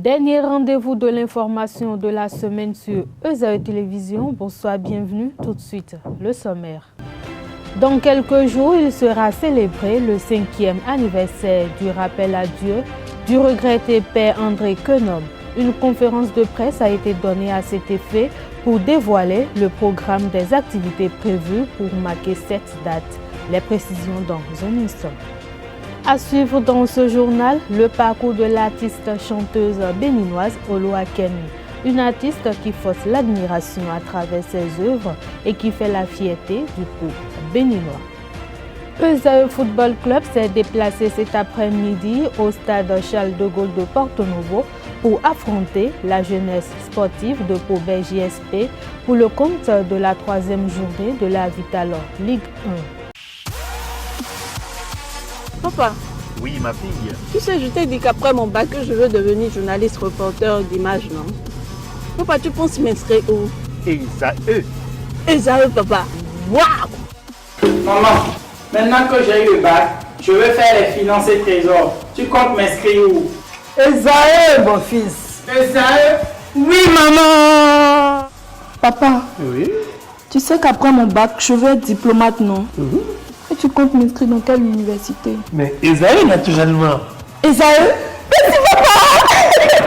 Dernier rendez-vous de l'information de la semaine sur ESAE Télévision. Bonsoir, bienvenue. Tout de suite, le sommaire. Dans quelques jours, il sera célébré le 5e anniversaire du rappel à Dieu du regretté Père André Quenom. Une conférence de presse a été donnée à cet effet pour dévoiler le programme des activités prévues pour marquer cette date. Les précisions dans un instant. À suivre dans ce journal, le parcours de l'artiste chanteuse béninoise Oloakemi, une artiste qui force l'admiration à travers ses œuvres et qui fait la fierté du peuple béninois. ESAE Football Club s'est déplacé cet après-midi au stade Charles de Gaulle de Porto Novo pour affronter la jeunesse sportive de Pobet JSP pour le compte de la 3e journée de la Vital Ligue 1. Papa. Oui, ma fille. Tu sais, je t'ai dit qu'après mon bac, je veux devenir journaliste reporter d'image, non? Papa, tu penses m'inscrire où? ESAE. ESAE, papa. Waouh! Maman, maintenant que j'ai eu le bac, je veux faire les finances et trésors. Tu comptes m'inscrire où? ESAE, mon fils. ESAE? Oui, maman! Papa. Oui. Tu sais qu'après mon bac, je veux être diplomate, non? Et tu comptes m'inscrire dans quelle université? Mais ESAE, naturellement. ESAE?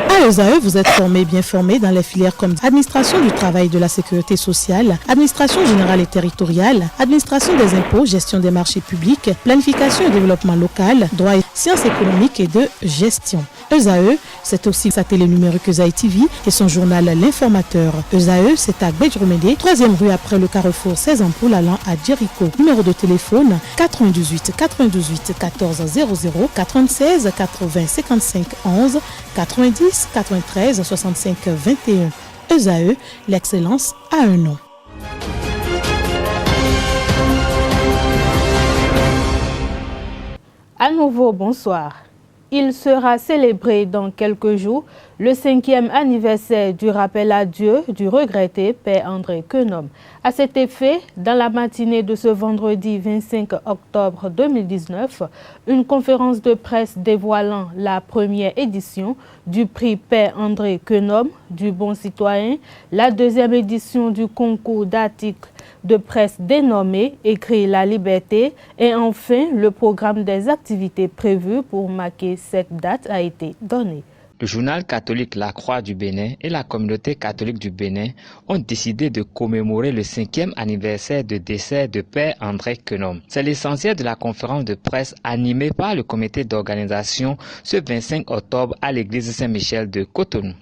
À ESAE, vous êtes bien formé dans les filières comme administration du travail et de la sécurité sociale, administration générale et territoriale, administration des impôts, gestion des marchés publics, planification et développement local, droit et sciences économiques et de gestion. ESAE, c'est aussi sa télé numérique ESAE TV et son journal L'Informateur. ESAE, c'est à Bedjromede, 3e rue après le carrefour 16 ampoules allant à Jericho. Numéro de téléphone 98 98 14 00 96 80 55 11 90 93 65 21. ESAE, l'excellence a un nom. À nouveau, bonsoir. Il sera célébré dans quelques jours le 5e anniversaire du rappel à Dieu du regretté Père André Quenom. À cet effet, dans la matinée de ce vendredi 25 octobre 2019, une conférence de presse dévoilant la première édition du prix Père André Quenom du Bon Citoyen, la 2e édition du concours d'articles de presse dénommé Écrit la liberté et enfin le programme des activités prévues pour marquer cette date a été donné. Le journal catholique La Croix du Bénin et la communauté catholique du Bénin ont décidé de commémorer le 5e anniversaire de décès de Père André Quenom. C'est l'essentiel de la conférence de presse animée par le comité d'organisation ce 25 octobre à l'église Saint-Michel de Cotonou.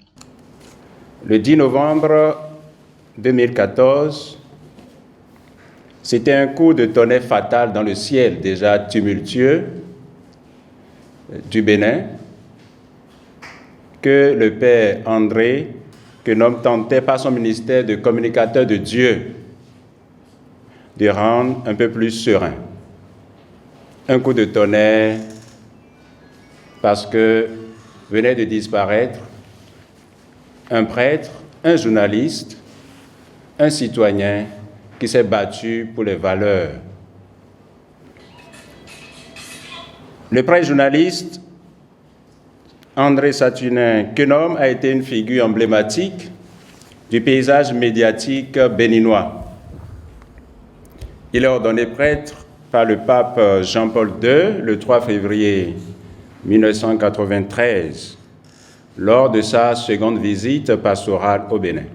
Le 10 novembre 2014, c'était un coup de tonnerre fatal dans le ciel déjà tumultueux du Bénin que le Père André Quenom tentait par son ministère de communicateur de Dieu de rendre un peu plus serein. Un coup de tonnerre parce que venait de disparaître un prêtre, un journaliste, un citoyen qui s'est battu pour les valeurs. Le prêtre journaliste André Saturnin Quenom a été une figure emblématique du paysage médiatique béninois. Il est ordonné prêtre par le pape Jean-Paul II le 3 février 1993 lors de sa seconde visite pastorale au Bénin.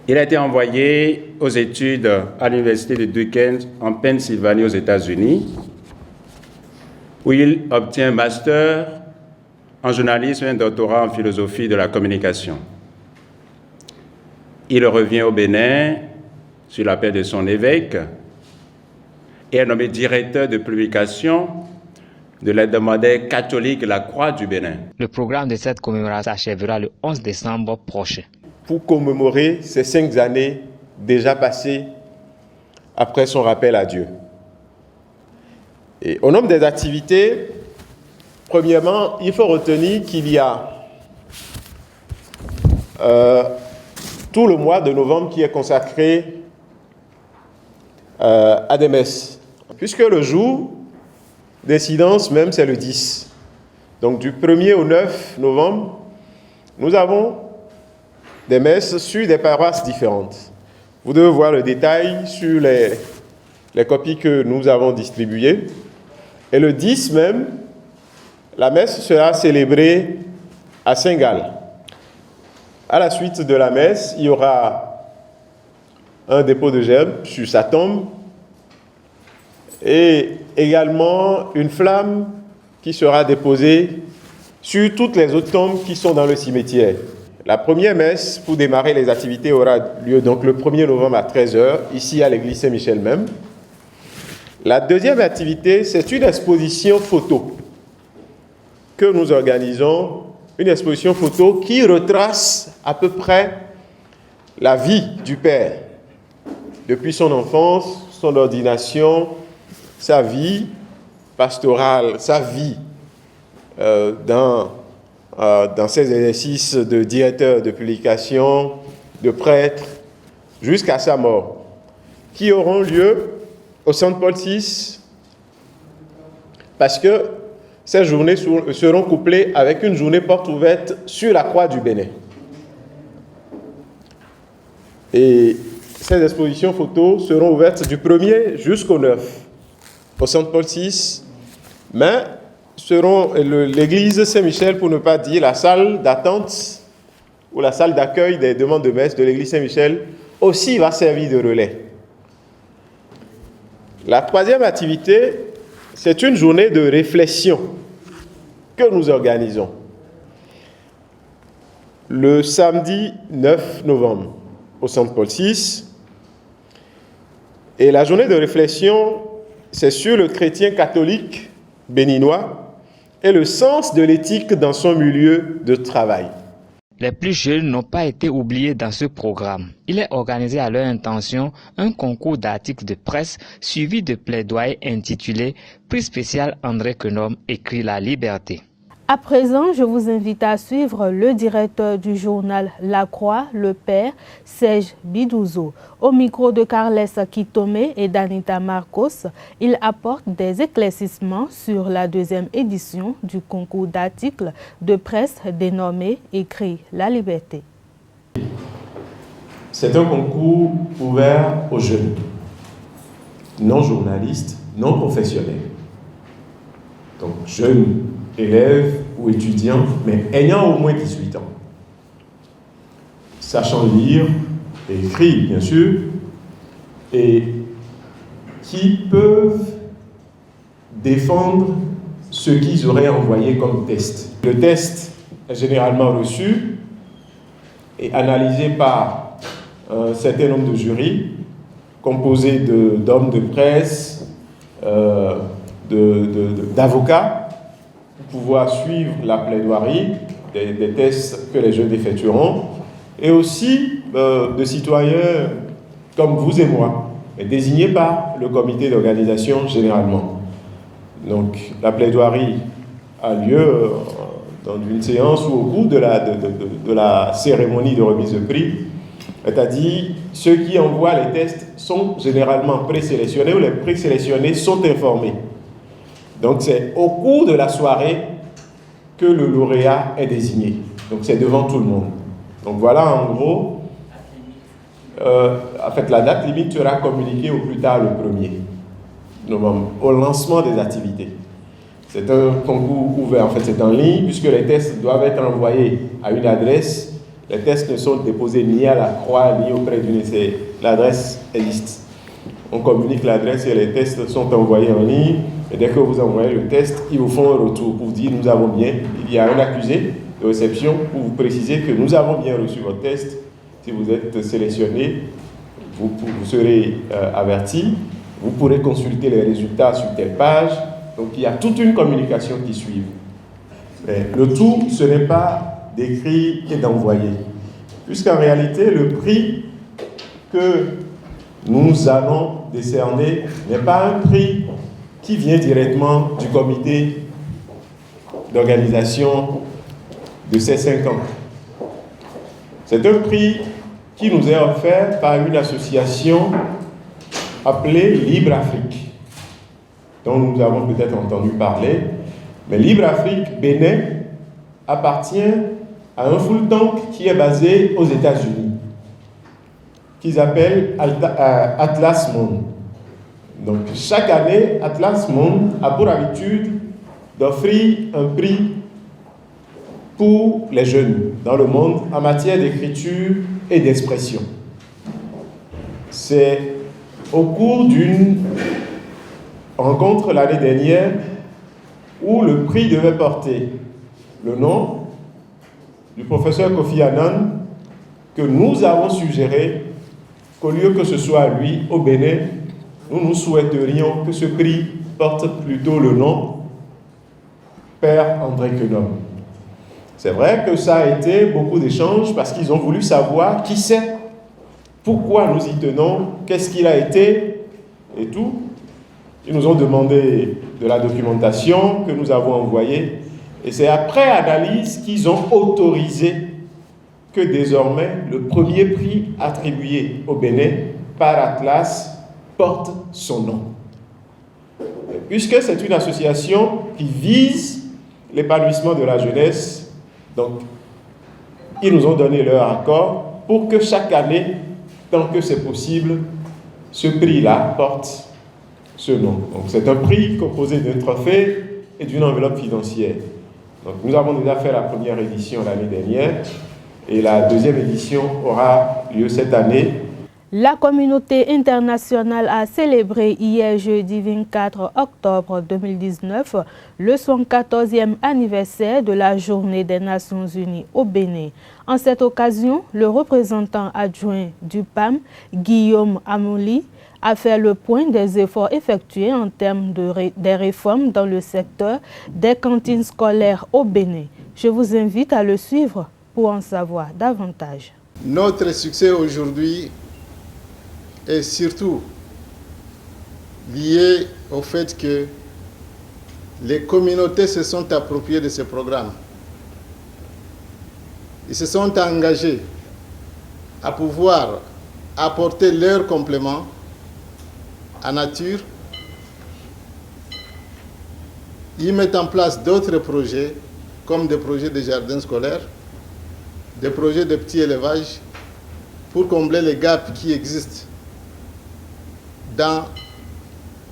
Il a été envoyé aux études à l'université de Duquesne en Pennsylvanie aux États-Unis, où il obtient un master en journalisme et un doctorat en philosophie de la communication. Il revient au Bénin sur l'appel de son évêque et est nommé directeur de publication de l'hebdomadaire catholique La Croix du Bénin. Le programme de cette commémoration s'achèvera le 11 décembre prochain. Pour commémorer ces 5 années déjà passées après son rappel à Dieu. Et au nombre des activités, premièrement, il faut retenir qu'il y a tout le mois de novembre qui est consacré à des messes, puisque le jour d'incidence même, c'est le 10. Donc du 1er au 9 novembre, nous avons des messes sur des paroisses différentes. Vous devez voir le détail sur les copies que nous avons distribuées. Et le 10 même, la messe sera célébrée à Saint-Gall. À la suite de la messe, il y aura un dépôt de gerbes sur sa tombe et également une flamme qui sera déposée sur toutes les autres tombes qui sont dans le cimetière. La première messe pour démarrer les activités aura lieu donc le 1er novembre à 13h, ici à l'église Saint-Michel même. La deuxième activité, c'est une exposition photo que nous organisons, une exposition photo qui retrace à peu près la vie du Père, depuis son enfance, son ordination, sa vie pastorale, sa vie dans ses exercices de directeur de publication, de prêtre, jusqu'à sa mort, qui auront lieu au Centre Paul VI, parce que ces journées seront couplées avec une journée porte ouverte sur la croix du Bénin. Et ces expositions photos seront ouvertes du 1er jusqu'au 9 au Centre Paul VI, mais seront l'église Saint-Michel, pour ne pas dire la salle d'attente ou la salle d'accueil des demandes de messe de l'église Saint-Michel, aussi va servir de relais. La troisième activité, c'est une journée de réflexion que nous organisons le samedi 9 novembre au Centre Paul VI. Et la journée de réflexion, c'est sur le chrétien catholique béninois et le sens de l'éthique dans son milieu de travail. Les plus jeunes n'ont pas été oubliés dans ce programme. Il est organisé à leur intention un concours d'articles de presse suivi de plaidoyers intitulé « Prix spécial André Quenome, écrit la liberté ». À présent, je vous invite à suivre le directeur du journal La Croix, le père Serge Bidouzo. Au micro de Carles Kitomé et d'Anita Marcos, il apporte des éclaircissements sur la deuxième édition du concours d'articles de presse dénommé Écrit la liberté. C'est un concours ouvert aux jeunes, non journalistes, non professionnels. Donc jeunes élèves ou étudiants, mais ayant au moins 18 ans, sachant lire et écrire, bien sûr, et qui peuvent défendre ce qu'ils auraient envoyé comme test. Le test est généralement reçu et analysé par un certain nombre de jurys, composés d'hommes de presse, d'avocats, pour pouvoir suivre la plaidoirie des tests que les jeunes effectueront, et aussi de citoyens comme vous et moi, mais désignés par le comité d'organisation généralement. Donc la plaidoirie a lieu dans une séance ou au cours de la cérémonie de remise de prix, c'est-à-dire ceux qui envoient les tests sont généralement présélectionnés ou les présélectionnés sont informés. Donc c'est au cours de la soirée que le lauréat est désigné. Donc c'est devant tout le monde. Donc voilà en gros, en fait la date limite sera communiquée au plus tard le 1er novembre, au lancement des activités. C'est un concours ouvert, en fait c'est en ligne, puisque les tests doivent être envoyés à une adresse. Les tests ne sont déposés ni à la Croix, ni auprès d'une essai. L'adresse existe. On communique l'adresse et les tests sont envoyés en ligne. Et dès que vous envoyez le test, ils vous font un retour pour vous dire nous avons bien. Il y a un accusé de réception pour vous préciser que nous avons bien reçu votre test. Si vous êtes sélectionné, vous serez averti. Vous pourrez consulter les résultats sur telle page. Donc il y a toute une communication qui suit. Mais le tout, ce n'est pas d'écrire et d'envoyer. Puisqu'en réalité, le prix que nous allons décerner n'est pas un prix qui vient directement du comité d'organisation de ces 5 ans. C'est un prix qui nous est offert par une association appelée Libre Afrique, dont nous avons peut-être entendu parler, Mais Libre Afrique Bénin appartient à un full tank qui est basé aux États-Unis, qu'ils appellent Atlas Monde. Donc chaque année, Atlas Monde a pour habitude d'offrir un prix pour les jeunes dans le monde en matière d'écriture et d'expression. C'est au cours d'une rencontre l'année dernière où le prix devait porter le nom du professeur Kofi Annan que nous avons suggéré qu'au lieu que ce soit lui au Bénin, nous souhaiterions que ce prix porte plutôt le nom Père André Quenom. C'est vrai que ça a été beaucoup d'échanges parce qu'ils ont voulu savoir qui c'est, pourquoi nous y tenons, qu'est-ce qu'il a été et tout. Ils nous ont demandé de la documentation que nous avons envoyée et c'est après analyse qu'ils ont autorisé que désormais le premier prix attribué au Bénin par Atlas porte son nom. Et puisque c'est une association qui vise l'épanouissement de la jeunesse, donc ils nous ont donné leur accord pour que chaque année, tant que c'est possible, ce prix-là porte ce nom. Donc c'est un prix composé d'un trophée et d'une enveloppe financière. Donc nous avons déjà fait la première édition l'année dernière et la deuxième édition aura lieu cette année. La communauté internationale a célébré hier jeudi 24 octobre 2019 le 114e anniversaire de la Journée des Nations Unies au Bénin. En cette occasion, le représentant adjoint du PAM, Guillaume Amouli, a fait le point des efforts effectués en termes des réformes dans le secteur des cantines scolaires au Bénin. Je vous invite à le suivre pour en savoir davantage. Notre succès aujourd'hui est surtout lié au fait que les communautés se sont appropriées de ce programme. Ils se sont engagés à pouvoir apporter leur complément en nature. Ils mettent en place d'autres projets, comme des projets de jardins scolaires, des projets de petit élevage, pour combler les gaps qui existent dans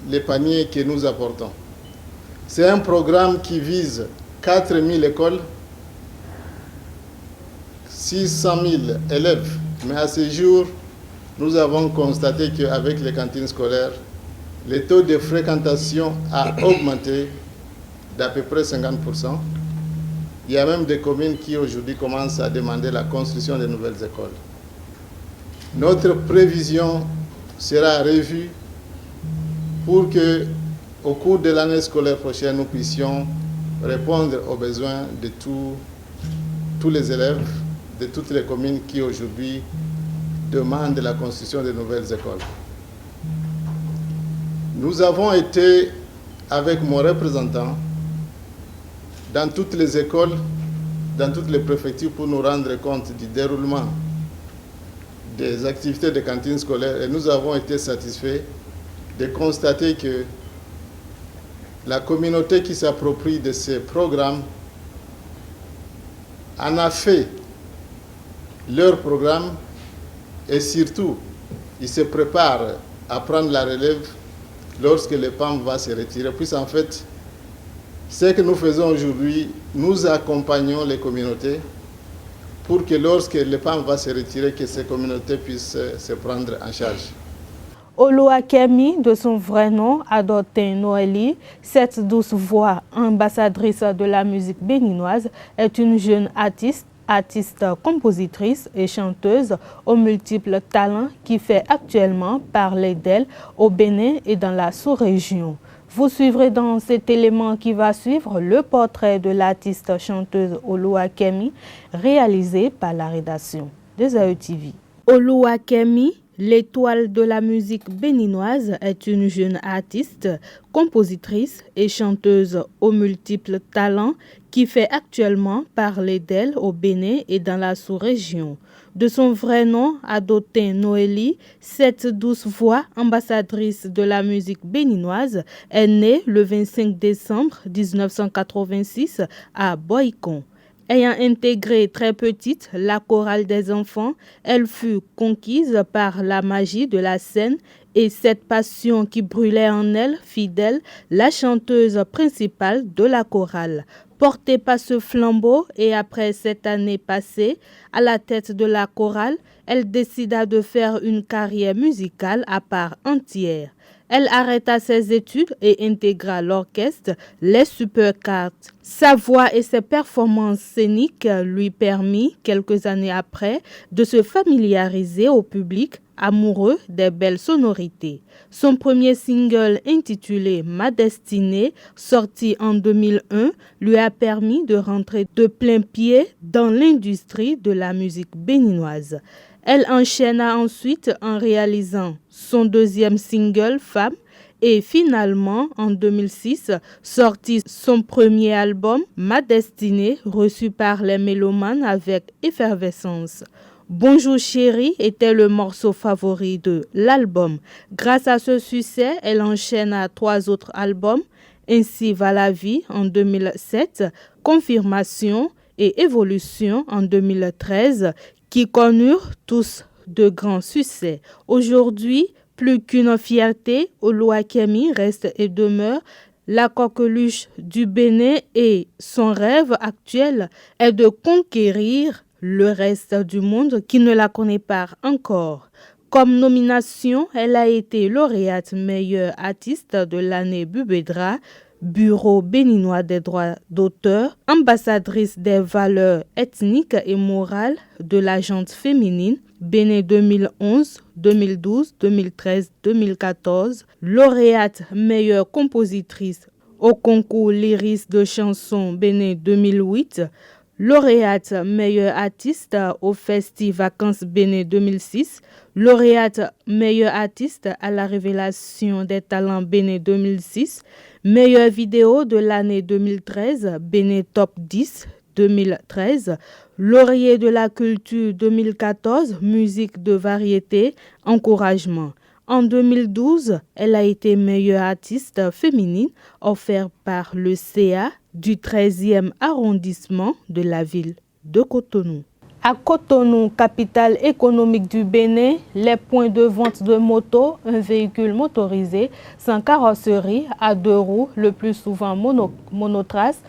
les paniers que nous apportons. C'est un programme qui vise 4000 écoles, 600 000 élèves. Mais à ce jour, nous avons constaté qu'avec les cantines scolaires, le taux de fréquentation a augmenté d'à peu près 50%. Il y a même des communes qui aujourd'hui commencent à demander la construction de nouvelles écoles. Notre prévision sera revue pour que, au cours de l'année scolaire prochaine, nous puissions répondre aux besoins de tous les élèves, de toutes les communes qui aujourd'hui demandent la construction de nouvelles écoles. Nous avons été, avec mon représentant, dans toutes les écoles, dans toutes les préfectures pour nous rendre compte du déroulement des activités de cantines scolaires et nous avons été satisfaits de constater que la communauté qui s'approprie de ces programmes en a fait leur programme et surtout, ils se préparent à prendre la relève lorsque le PAM va se retirer. Puis en fait, ce que nous faisons aujourd'hui, nous accompagnons les communautés pour que lorsque le PAM va se retirer, que ces communautés puissent se prendre en charge. Oluwakemi, de son vrai nom, Adotin Noélie, cette douce voix ambassadrice de la musique béninoise, est une jeune artiste, compositrice et chanteuse aux multiples talents qui fait actuellement parler d'elle au Bénin et dans la sous-région. Vous suivrez dans cet élément qui va suivre le portrait de l'artiste chanteuse Oluwakemi, réalisé par la rédaction des AETV. Oluwakemi, l'étoile de la musique béninoise, est une jeune artiste, compositrice et chanteuse aux multiples talents qui fait actuellement parler d'elle au Bénin et dans la sous-région. De son vrai nom, Adotin Noélie, cette douce voix, ambassadrice de la musique béninoise, est née le 25 décembre 1986 à Boycon. Ayant intégré très petite la chorale des enfants, elle fut conquise par la magie de la scène et cette passion qui brûlait en elle fit d'elle la chanteuse principale de la chorale. Portée par ce flambeau et après cette année passée à la tête de la chorale, elle décida de faire une carrière musicale à part entière. Elle arrêta ses études et intégra l'orchestre Les Supercats. Sa voix et ses performances scéniques lui permirent, quelques années après, de se familiariser au public amoureux des belles sonorités. Son premier single intitulé Ma Destinée, sorti en 2001, lui a permis de rentrer de plein pied dans l'industrie de la musique béninoise. Elle enchaîna ensuite en réalisant son deuxième single, Femme, et finalement, en 2006, sortit son premier album, Ma Destinée, reçu par les mélomanes avec effervescence. Bonjour chérie était le morceau favori de l'album. Grâce à ce succès, elle enchaîne à 3 autres albums, Ainsi va la vie en 2007, Confirmation et Évolution en 2013, qui connurent tous de grands succès. Aujourd'hui, plus qu'une fierté, Oluwakemi reste et demeure la coqueluche du Bénin et son rêve actuel est de conquérir le reste du monde qui ne la connaît pas encore. Comme nomination, elle a été lauréate meilleure artiste de l'année Bubedra, Bureau béninois des droits d'auteur, ambassadrice des valeurs ethniques et morales de la gente féminine, Bénin 2011, 2012, 2013, 2014, lauréate meilleure compositrice au concours Lyris de chansons Bénin 2008, lauréate meilleure artiste au Festi Vacances Bénin 2006, lauréate meilleure artiste à la Révélation des talents Bénin 2006, meilleure vidéo de l'année 2013, Bénin Top 10 2013, lauréat de la culture 2014, musique de variété, encouragement. En 2012, elle a été meilleure artiste féminine offerte par le CA du 13e arrondissement de la ville de Cotonou. À Cotonou, capitale économique du Bénin, les points de vente de motos, un véhicule motorisé sans carrosserie à 2 roues, le plus souvent monotrace,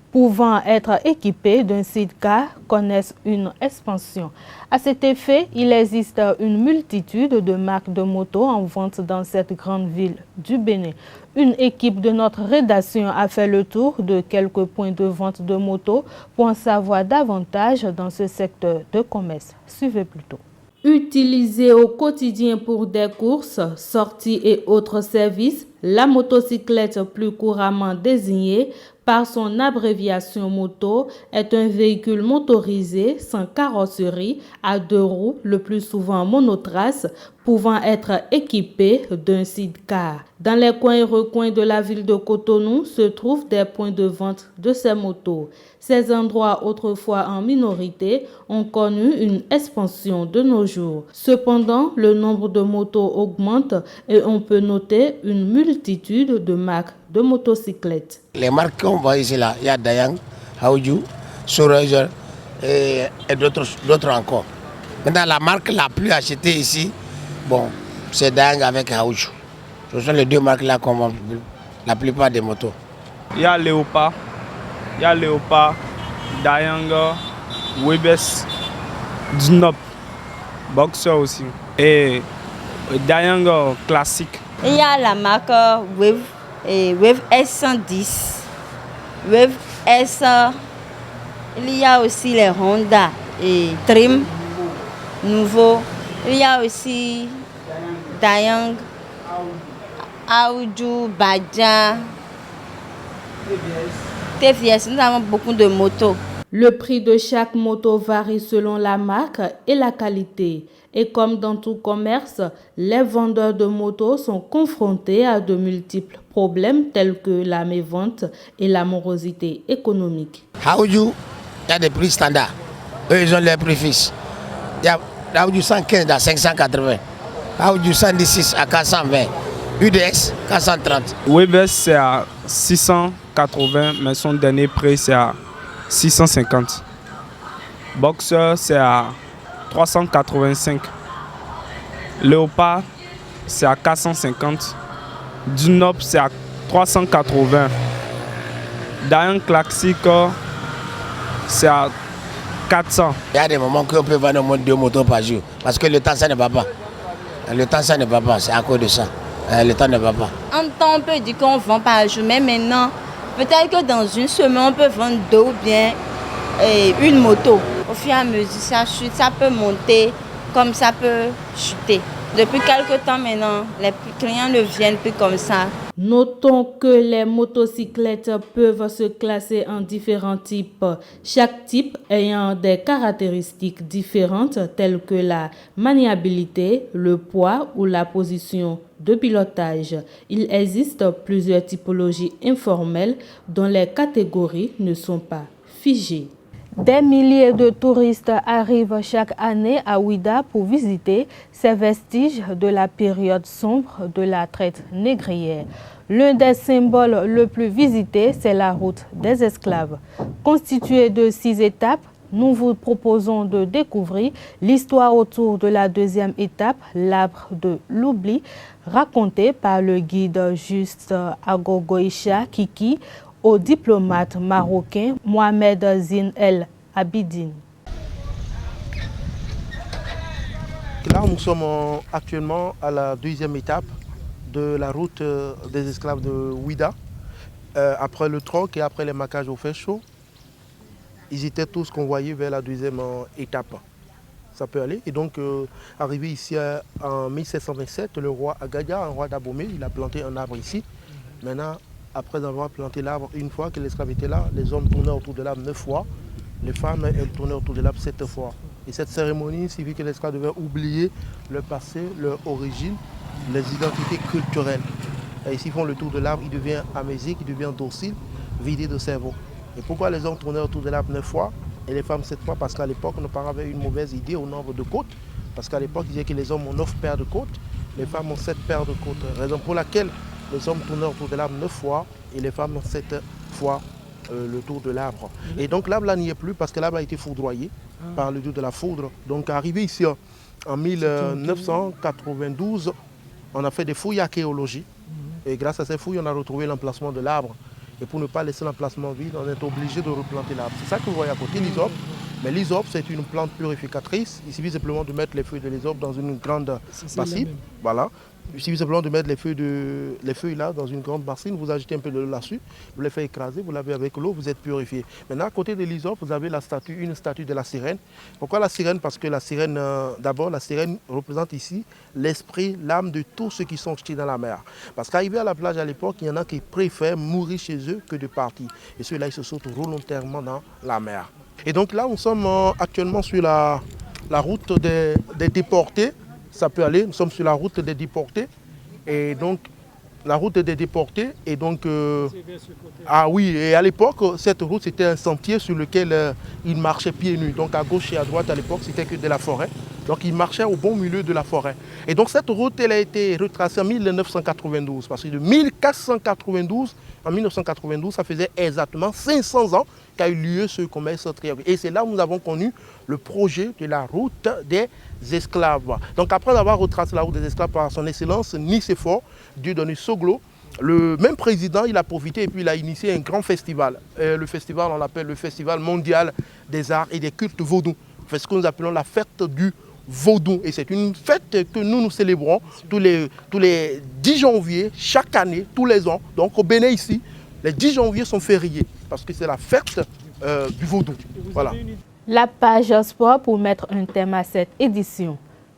pouvant être équipés d'un sidecar, connaissent une expansion. À cet effet, il existe une multitude de marques de motos en vente dans cette grande ville du Bénin. Une équipe de notre rédaction a fait le tour de quelques points de vente de motos pour en savoir davantage dans ce secteur de commerce. Suivez plutôt. Utilisée au quotidien pour des courses, sorties et autres services, la motocyclette, plus couramment désignée par son abréviation moto, est un véhicule motorisé sans carrosserie à 2 roues, le plus souvent monotrace, pouvant être équipé d'un sidecar. Dans les coins et recoins de la ville de Cotonou se trouvent des points de vente de ces motos. Ces endroits, autrefois en minorité, ont connu une expansion de nos jours. Cependant, le nombre de motos augmente et on peut noter une multitude de marques de motocyclettes. Les marques qu'on voit ici, là, il y a Dayang, Haoju, Sorager et d'autres encore. Maintenant, la marque la plus achetée ici, c'est Dayang avec Haoju. Ce sont les 2 marques là qu'on vend la plupart des motos. Il y a Léopard, Dayang, Webes, Dnop, Boxer aussi. Et Dayang classique. Il y a la marque Wave. Et Wave S110, Wave S, il y a aussi les Honda et Trim nouveau, il y a aussi Dayang, Aoudjou, Badja, TVS, nous avons beaucoup de motos. Le prix de chaque moto varie selon la marque et la qualité. Et comme dans tout commerce, les vendeurs de motos sont confrontés à de multiples problèmes tels que la mévente et la morosité économique. Haoju, il y a des prix standards. Eux, ils ont leurs prix fixes. Il y a Haoudjou 115 à 580. Haoudjou 116 à 420. UDS 430. Webes c'est à 680, mais son dernier prix c'est à 650. Boxer c'est à 385. Léopard c'est à 450. Dunop c'est à 380. Dayan classique c'est à 400. Il y a des moments qu'on peut vendre au moins 2 motos par jour. Parce que le temps ça ne va pas. Le temps ça ne va pas, c'est à cause de ça. Le temps ne va pas. En temps on peut dire qu'on vend par jour, mais maintenant, peut-être que dans une semaine on peut vendre 2 ou bien une moto. Au fur et à mesure ça chute, ça peut monter comme ça peut chuter. Depuis quelque temps maintenant, les clients ne viennent plus comme ça. Notons que les motocyclettes peuvent se classer en différents types, chaque type ayant des caractéristiques différentes telles que la maniabilité, le poids ou la position de pilotage. Il existe plusieurs typologies informelles dont les catégories ne sont pas figées. Des milliers de touristes arrivent chaque année à Ouidah pour visiter ces vestiges de la période sombre de la traite négrière. L'un des symboles le plus visité, c'est la route des esclaves. Constituée de 6 étapes, nous vous proposons de découvrir l'histoire autour de la deuxième étape, l'arbre de l'oubli, racontée par le guide Juste Agogoïcha Kiki, au diplomate marocain Mohamed Zine El Abidine. Là, nous sommes actuellement à la deuxième étape de la route des esclaves de Ouidah. Après le troc et après les maquages au fer chaud, ils étaient tous convoyés vers la deuxième étape. Ça peut aller. Et donc, arrivé ici en 1727, le roi Agadia, un roi d'Abomey, il a planté un arbre ici. Maintenant, après avoir planté l'arbre, une fois que l'esclave était là, les hommes tournaient autour de l'arbre 9 fois, les femmes, elles tournaient autour de l'arbre 7 fois. Et cette cérémonie signifie que l'esclave devait oublier leur passé, leur origine, les identités culturelles. Et ici, ils font le tour de l'arbre, il devient amnésique, il devient docile, vidé de cerveau. Et pourquoi les hommes tournaient autour de l'arbre 9 fois et les femmes 7 fois? Parce qu'à l'époque, nos parents avaient une mauvaise idée au nombre de côtes. Parce qu'à l'époque, ils disaient que les hommes ont 9 paires de côtes, les femmes ont 7 paires de côtes. Raison pour laquelle les hommes tournaient autour de l'arbre 9 fois et les femmes 7 fois le tour de l'arbre. Et donc l'arbre là n'y est plus parce que l'arbre a été foudroyé par le dieu de la foudre. Donc arrivé ici en 1992, on a fait des fouilles archéologiques et grâce à ces fouilles, on a retrouvé l'emplacement de l'arbre. Et pour ne pas laisser l'emplacement vide, on est obligé de replanter l'arbre. C'est ça que vous voyez à côté, l'hysope. Mais l'hysope, c'est une plante purificatrice. Il suffit simplement de mettre les feuilles de l'hysope dans une grande bassine. Voilà. Il suffit simplement de mettre les feuilles là dans une grande bassine, vous ajoutez un peu de l'eau là-dessus, vous les faites écraser, vous lavez avec l'eau, vous êtes purifié. Maintenant, à côté de l'hysope, vous avez une statue de la sirène. Pourquoi la sirène? Parce que la sirène, d'abord, la sirène représente ici l'esprit, l'âme de tous ceux qui sont jetés dans la mer. Parce qu'arrivé à la plage à l'époque, il y en a qui préfèrent mourir chez eux que de partir. Et ceux-là, ils se sautent volontairement dans la mer. Et donc là, nous sommes actuellement sur la route des déportés. Ça peut aller, nous sommes sur la route des déportés. Et donc, la route des déportés. Et donc, ah oui, et à l'époque, cette route, c'était un sentier sur lequel ils marchaient pieds nus. Donc, à gauche et à droite, à l'époque, c'était que de la forêt. Donc, ils marchaient au bon milieu de la forêt. Et donc, cette route, elle a été retracée en 1992. Parce que de 1492 en 1992, ça faisait exactement 500 ans qu'a eu lieu ce commerce triangulaire. Et c'est là où nous avons connu le projet de la route des esclaves. Donc après avoir retracé la route des esclaves par son excellence Nicéphore, Dieudonné Soglo, le même président, il a profité et puis il a initié un grand festival. Le festival, on l'appelle le Festival mondial des arts et des cultes vaudous. C'est ce que nous appelons la fête du vaudou. Et c'est une fête que nous célébrons tous les 10 janvier, chaque année, tous les ans. Donc au Bénin ici, les 10 janvier sont fériés parce que c'est la fête du vaudou. Voilà. La page sport pour mettre un thème à cette édition.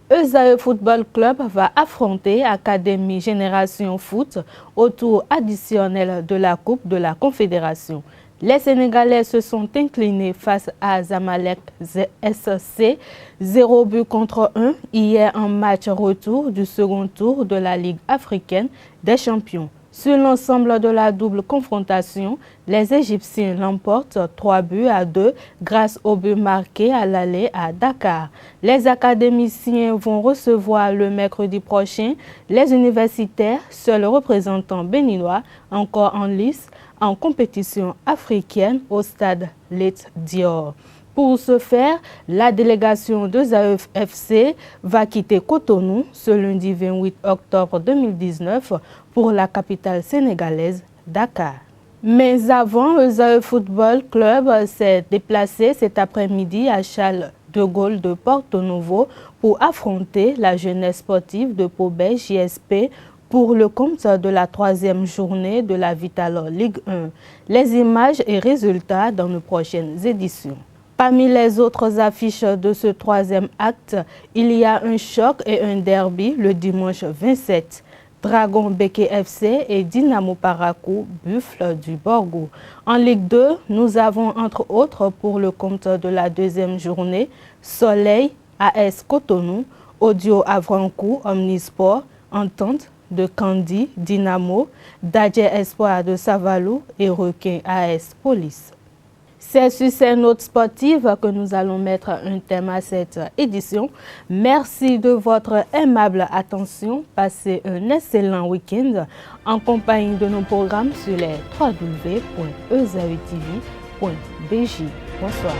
Esae Football Club va affronter Académie Génération Foot au tour additionnel de la Coupe de la Confédération. Les Sénégalais se sont inclinés face à Zamalek SC 0 but contre 1 hier en match retour du second tour de la Ligue africaine des champions. Sur l'ensemble de la double confrontation, les Égyptiens l'emportent 3-2 grâce au but marqué à l'aller à Dakar. Les académiciens vont recevoir le mercredi prochain les universitaires, seuls représentants béninois encore en lice en compétition africaine au stade Lat Dior. Pour ce faire, la délégation de Zaïf FC va quitter Cotonou ce lundi 28 octobre 2019 pour la capitale sénégalaise, Dakar. Mais avant, le Zaïf Football Club s'est déplacé cet après-midi à Charles de Gaulle de Porto Novo pour affronter la jeunesse sportive de Pobé JSP pour le compte de la 3e journée de la Vitalor Ligue 1. Les images et résultats dans nos prochaines éditions. Parmi les autres affiches de ce 3e acte, il y a un choc et un derby le dimanche 27. Dragon Béké FC et Dynamo Parakou Buffle du Borgo. En Ligue 2, nous avons entre autres pour le compte de la 2e journée, Soleil, AS Cotonou, Audio Avrankou, Omnisport, Entente de Candy, Dynamo, Dadje Espoir de Savalou et Requin AS Police. C'est sur ces notes sportives que nous allons mettre un thème à cette édition. Merci de votre aimable attention. Passez un excellent week-end en compagnie de nos programmes sur les www.ezautv.bj. Bonsoir.